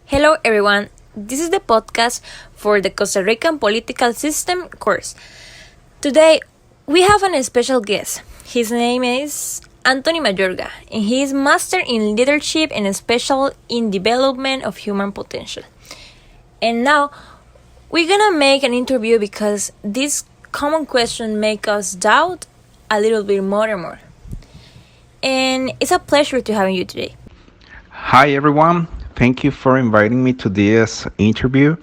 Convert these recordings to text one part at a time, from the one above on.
Hello, everyone. This is the podcast for the Costa Rican Political System course. Today, we have a special guest. His name is Antony Mayorga, and he is Master in Leadership and Special in Development of Human Potential. And now, we're gonna make an interview because this common question make us doubt a little bit more and more. And it's a pleasure to have you today. Hi, everyone. Thank you for inviting me to this interview.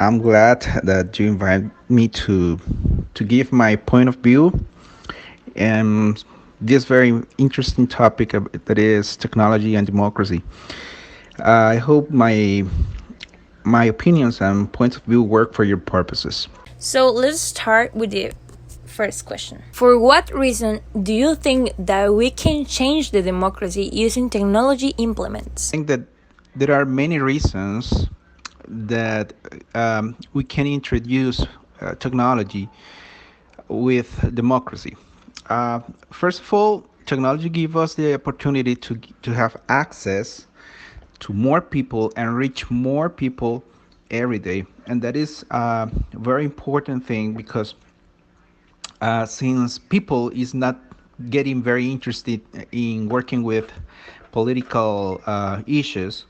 I'm glad that you invite me to give my point of view and this very interesting topic that is technology and democracy. I hope my opinions and points of view work for your purposes. So let's start with the first question. For what reason do you think that we can change the democracy using technology implements? I think that there are many reasons that we can introduce technology with democracy. First of all, technology gives us the opportunity to have access to more people and reach more people every day, and that is a very important thing because since people is not getting very interested in working with political issues,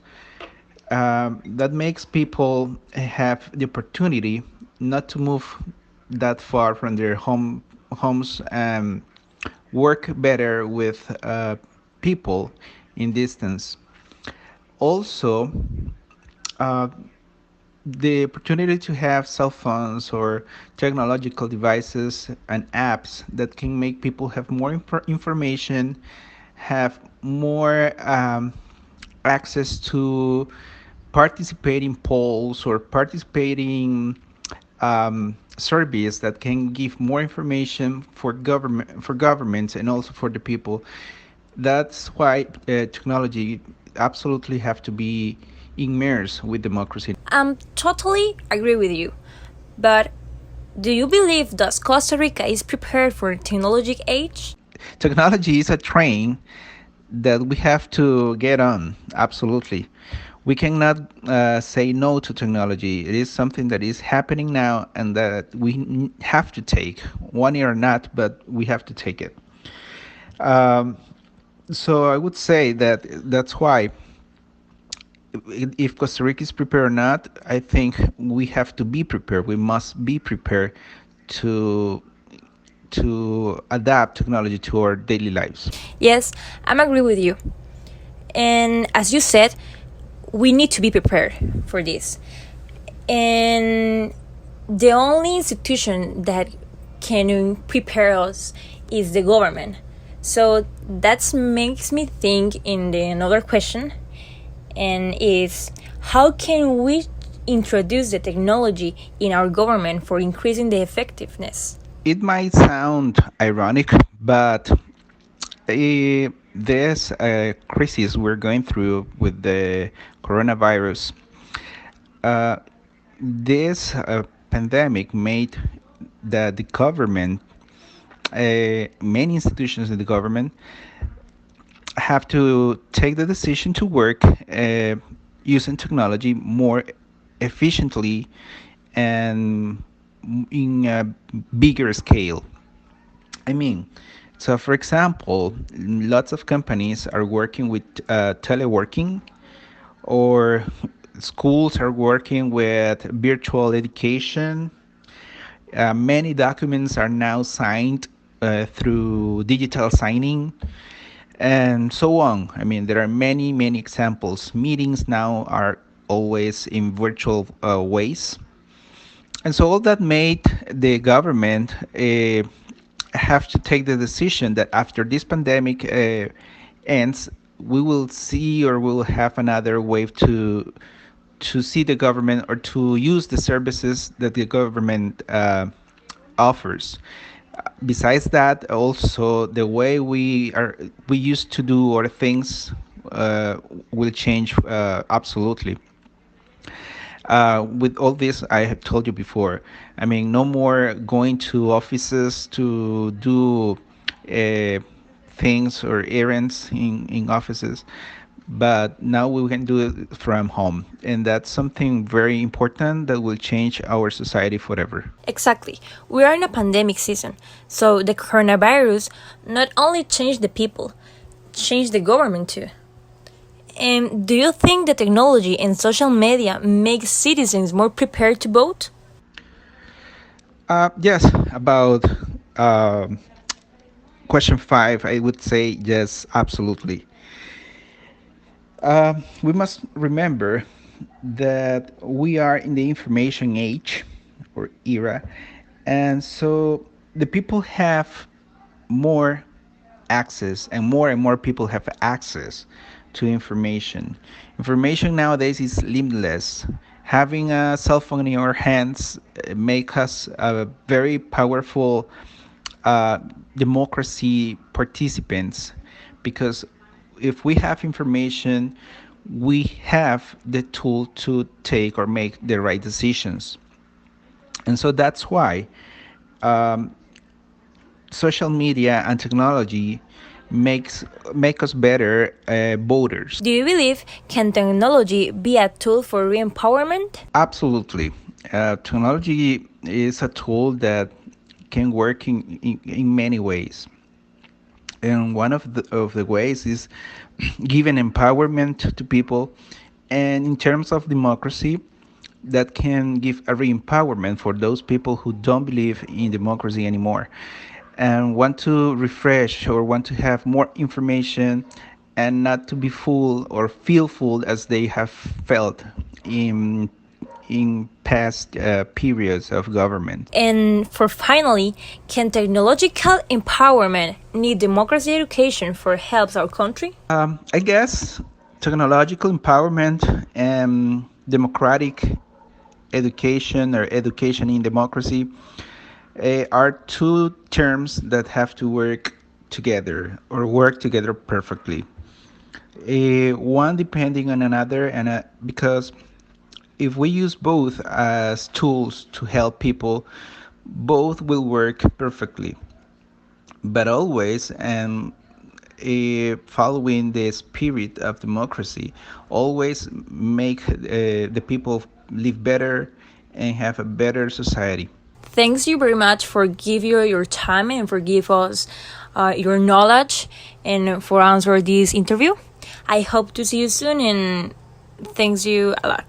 that makes people have the opportunity not to move that far from their homes and work better with people in distance. Also, uh, the opportunity to have cell phones or technological devices and apps that can make people have more information, have more access to participating polls or participating surveys that can give more information for governments and also for the people. That's why technology absolutely have to be immersed with democracy. Totally agree with you. But do you believe that Costa Rica is prepared for technologic age? Technology is a train that we have to get on. Absolutely. We cannot say no to technology. It is something that is happening now and that we have to take, one year or not, but we have to take it. Um, so I would say that that's why if Costa Rica is prepared or not, I think we have to be prepared. We must be prepared to adapt technology to our daily lives. Yes, I'm agree with you. And as you said, we need to be prepared for this. And the only institution that can prepare us is the government. So that makes me think in the another question, and is how can we introduce the technology in our government for increasing the effectiveness? It might sound ironic, but this crisis we're going through with the coronavirus, uh, this pandemic made that the government, many institutions in the government, have to take the decision to work using technology more efficiently and in a bigger scale. I mean, so for example, lots of companies are working with teleworking, or schools are working with virtual education. Many documents are now signed through digital signing and so on. I mean, there are many examples. Meetings now are always in virtual ways. And so all that made the government have to take the decision that after this pandemic ends, we will see or we will have another wave to see the government or to use the services that the government offers. Besides that, also the way we used to do our things will change absolutely. With all this, I have told you before. I mean, no more going to offices to do uh, things or errands in offices, but now we can do it from home, and that's something very important that will change our society forever. Exactly. We are in a pandemic season, so the coronavirus not only changed the people, changed the government too. And do you think the technology and social media make citizens more prepared to vote? Yes, about um question 5, I would say yes, absolutely. We must remember that we are in the information age or era, and so the people have more access, and more people have access to information. Information nowadays is limitless. Having a cell phone in our hands make us a very powerful uh, democracy participants, because if we have information, we have the tool to take or make the right decisions. And so that's why um, social media and technology make us better voters. Do you believe can technology be a tool for re-empowerment? Absolutely. Technology is a tool that can work in many ways. And one of the ways is giving empowerment to people. And in terms of democracy, that can give a re-empowerment for those people who don't believe in democracy anymore and want to refresh or want to have more information and not to be fooled or feel fooled as they have felt in past periods of government. And for finally, can technological empowerment need democracy education for helps our country? I guess technological empowerment and democratic education or education in democracy are two terms that have to work together or work together perfectly. One depending on another, and because if we use both as tools to help people, both will work perfectly. But always, and following the spirit of democracy, always make the people live better and have a better society. Thanks you very much for giving your time and for give us your knowledge and for answer this interview. I hope to see you soon and thanks you a lot.